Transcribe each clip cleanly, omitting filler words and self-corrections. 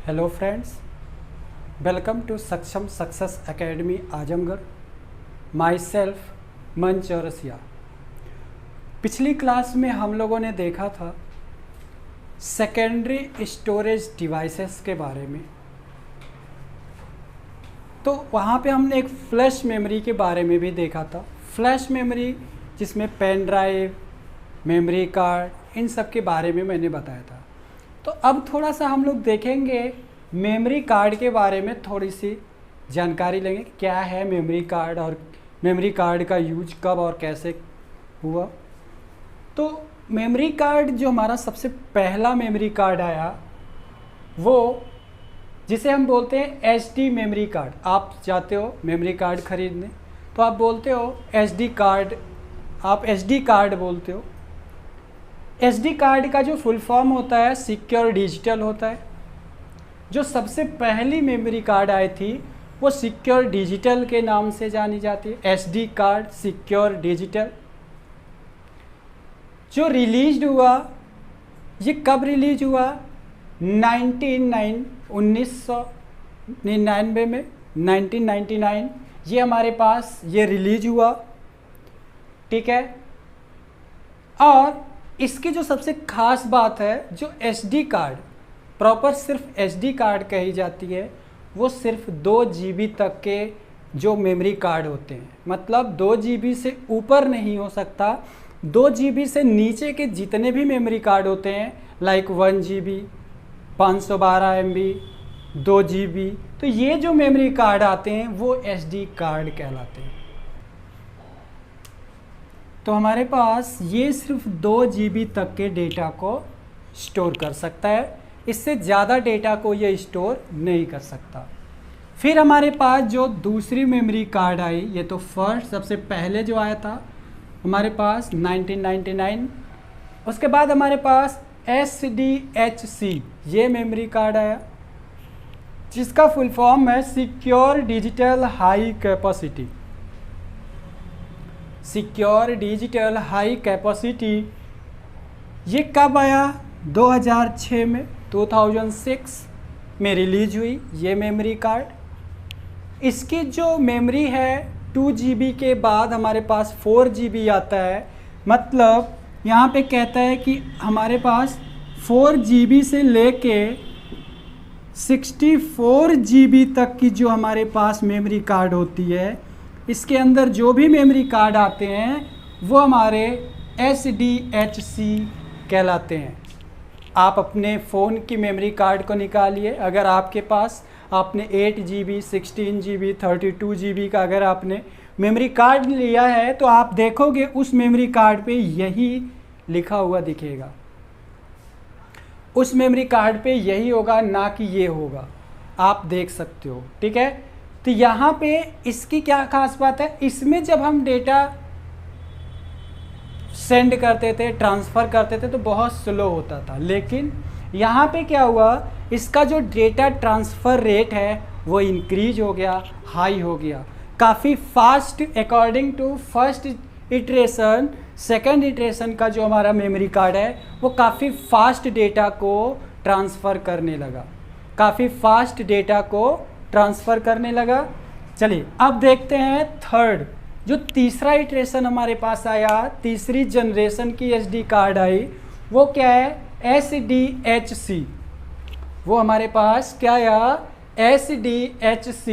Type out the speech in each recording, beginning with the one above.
Hello friends, welcome to सक्षम success academy Azamgarh. My self मन चौरसिया। पिछली क्लास में हम लोगों ने देखा था सेकेंडरी स्टोरेज डिवाइसेस के बारे में। तो वहाँ पे हमने एक फ्लैश मेमोरी के बारे में भी देखा था। फ्लैश मेमोरी जिसमें पेन ड्राइव, मेमोरी कार्ड, इन सब के बारे में मैंने बताया था। तो अब थोड़ा सा हम लोग देखेंगे मेमोरी कार्ड के बारे में, थोड़ी सी जानकारी लेंगे क्या है मेमोरी कार्ड और मेमोरी कार्ड का यूज कब और कैसे हुआ। तो मेमोरी कार्ड जो हमारा सबसे पहला मेमोरी कार्ड आया वो जिसे हम बोलते हैं एसडी मेमोरी कार्ड। आप जाते हो मेमोरी कार्ड खरीदने तो आप बोलते हो एसडी कार्ड, आप एसडी कार्ड बोलते हो। एसडी कार्ड का जो फुल फॉर्म होता है सिक्योर डिजिटल होता है। जो सबसे पहली मेमोरी कार्ड आई थी वो सिक्योर डिजिटल के नाम से जानी जाती है, एसडी कार्ड सिक्योर डिजिटल। जो रिलीज हुआ, ये कब रिलीज हुआ? 1999 में, 1999 ये हमारे पास ये रिलीज हुआ, ठीक है। और इसकी जो सबसे खास बात है, जो एसडी कार्ड प्रॉपर सिर्फ एसडी कार्ड कही जाती है, वो सिर्फ 2 GB तक के जो मेमोरी कार्ड होते हैं, मतलब 2 GB से ऊपर नहीं हो सकता। 2 GB से नीचे के जितने भी मेमोरी कार्ड होते हैं लाइक 1 GB, 512 MB, 2 GB, तो ये जो मेमोरी कार्ड आते हैं वो एसडी कार्ड कहलाते हैं। तो हमारे पास ये सिर्फ 2 GB तक के डेटा को स्टोर कर सकता है, इससे ज़्यादा डेटा को ये स्टोर नहीं कर सकता। फिर हमारे पास जो दूसरी मेमोरी कार्ड आई, ये तो फर्स्ट सबसे पहले जो आया था हमारे पास 1999। उसके बाद हमारे पास SDHC ये मेमोरी कार्ड आया, जिसका फुल फॉर्म है secure digital high capacity. Secure digital high capacity ये कब आया? 2006 में, 2006 में रिलीज हुई ये मेमोरी कार्ड। इसकी जो मेमोरी है 2 GB के बाद हमारे पास 4 GB आता है। मतलब यहाँ पे कहता है कि हमारे पास 4 GB से लेके 64 GB तक की जो हमारे पास मेमोरी कार्ड होती है, इसके अंदर जो भी मेमोरी कार्ड आते हैं वो हमारे SDHC कहलाते हैं। आप अपने फ़ोन की मेमोरी कार्ड को निकालिए, अगर आपके पास आपने 8 GB, 16 GB, 32 GB का अगर आपने मेमोरी कार्ड लिया है तो आप देखोगे उस मेमोरी कार्ड पे यही लिखा हुआ दिखेगा, उस मेमोरी कार्ड पे यही होगा, ना कि ये होगा। आप देख सकते हो, ठीक है। तो यहाँ पे इसकी क्या खास बात है, इसमें जब हम डेटा सेंड करते थे, ट्रांसफ़र करते थे तो बहुत स्लो होता था, लेकिन यहाँ पे क्या हुआ, इसका जो डेटा ट्रांसफ़र रेट है वो इंक्रीज हो गया, हाई हो गया, काफ़ी fast. According to first iteration, second iteration का जो हमारा मेमोरी कार्ड है वो काफ़ी फास्ट डेटा को ट्रांसफ़र करने लगा, काफ़ी फास्ट डेटा को ट्रांसफ़र करने लगा। चलिए अब देखते हैं थर्ड, जो तीसरा इटरेशन हमारे पास आया, तीसरी जनरेशन की एसडी कार्ड आई, वो क्या है? SDHC। वो हमारे पास क्या आया? SDXC।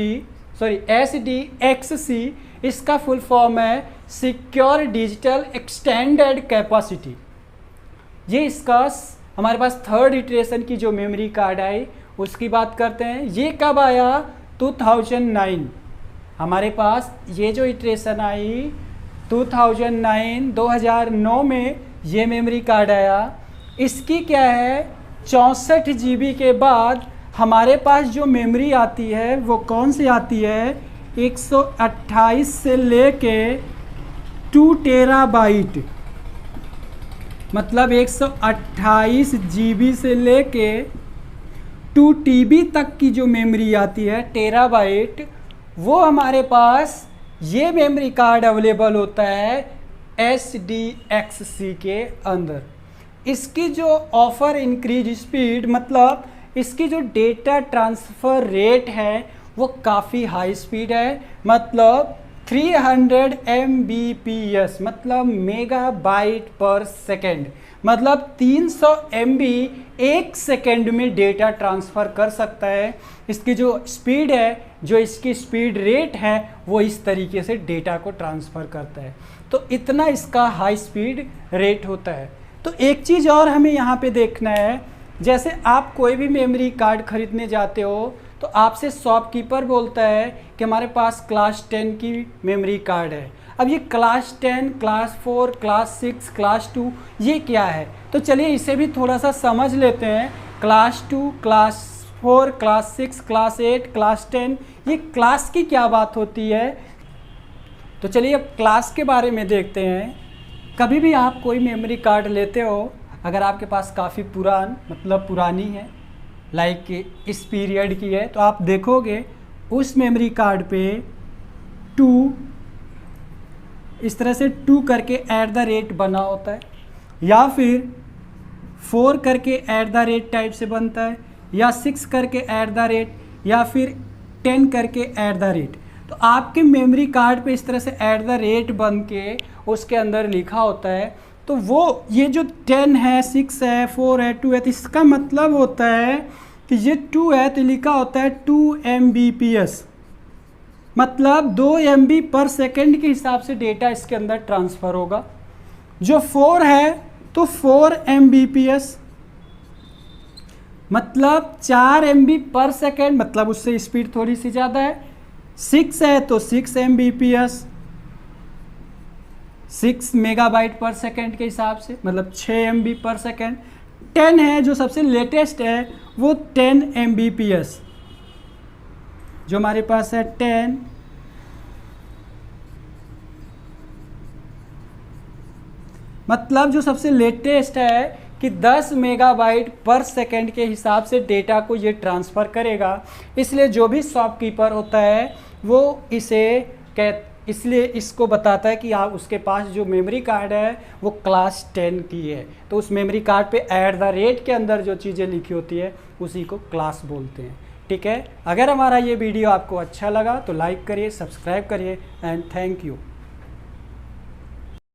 इसका फुल फॉर्म है सिक्योर डिजिटल एक्सटेंडेड कैपेसिटी। ये इसका हमारे पास थर्ड इटरेशन की जो मेमोरी कार्ड आई उसकी बात करते हैं। ये कब आया? 2009। हमारे पास ये जो इटरेशन आई 2009 में ये मेमोरी कार्ड आया। इसकी क्या है? 64 GB के बाद हमारे पास जो मेमोरी आती है वो कौन सी आती है? 128 से लेके 2 TB, मतलब 128 GB से लेके 2 TB तक की जो मेमोरी आती है, टेराबाइट, वो हमारे पास ये मेमोरी कार्ड अवेलेबल होता है SDXC के अंदर। इसकी जो ऑफर इंक्रीज स्पीड, मतलब इसकी जो डेटा ट्रांसफ़र रेट है वो काफ़ी हाई स्पीड है, मतलब 300 Mbps, मतलब मेगाबाइट पर सेकेंड, मतलब 300 MB एक सेकेंड में डेटा ट्रांसफ़र कर सकता है। इसकी जो स्पीड है, जो इसकी स्पीड रेट है, वो इस तरीके से डेटा को ट्रांसफ़र करता है। तो इतना इसका हाई स्पीड रेट होता है। तो एक चीज़ और हमें यहाँ पे देखना है, जैसे आप कोई भी मेमोरी कार्ड खरीदने जाते हो तो आपसे शॉपकीपर बोलता है कि हमारे पास क्लास 10 की मेमोरी कार्ड है। अब ये क्लास 10, क्लास 4, क्लास 6, क्लास 2 ये क्या है? तो चलिए इसे भी थोड़ा सा समझ लेते हैं। Class 2, class 4, class 6, class 8, class 10, ये क्लास की क्या बात होती है? तो चलिए अब क्लास के बारे में देखते हैं। कभी भी आप कोई मेमोरी कार्ड लेते हो, अगर आपके पास काफ़ी पुरानी है, लाइक इस पीरियड की है, तो आप देखोगे उस मेमोरी कार्ड पे 2 इस तरह से 2 करके @ बना होता है, या फिर 4 करके @ टाइप से बनता है, या 6 करके @ या फिर 10 करके @ तो आपके मेमोरी कार्ड पे इस तरह से @ बन के उसके अंदर लिखा होता है। तो वो ये जो 10 है, 6 है, 4 है, 2 है, तो इसका मतलब होता है कि ये 2 है तो लिखा होता है 2 Mbps, मतलब 2 MB पर सेकेंड के हिसाब से डेटा इसके अंदर ट्रांसफ़र होगा। जो 4 है तो 4 Mbps, मतलब 4 MB पर सेकेंड, मतलब उससे स्पीड थोड़ी सी ज़्यादा है। 6 है तो 6 Mbps, 6 मेगाबाइट पर सेकेंड के हिसाब से, मतलब 6 MB पर सेकेंड। 10 है जो सबसे लेटेस्ट है, वो 10 Mbps, जो हमारे पास है 10 मतलब जो सबसे लेटेस्ट है कि 10 मेगाबाइट पर सेकेंड के हिसाब से डेटा को ये ट्रांसफ़र करेगा। इसलिए जो भी शॉपकीपर होता है वो इसलिए इसको बताता है कि आप उसके पास जो मेमोरी कार्ड है वो क्लास 10 की है, तो उस मेमोरी कार्ड पे @ के अंदर जो चीज़ें लिखी होती है उसी को क्लास बोलते हैं। ठीक है, अगर हमारा ये वीडियो आपको अच्छा लगा तो लाइक करिए, सब्सक्राइब करिए एंड थैंक यू।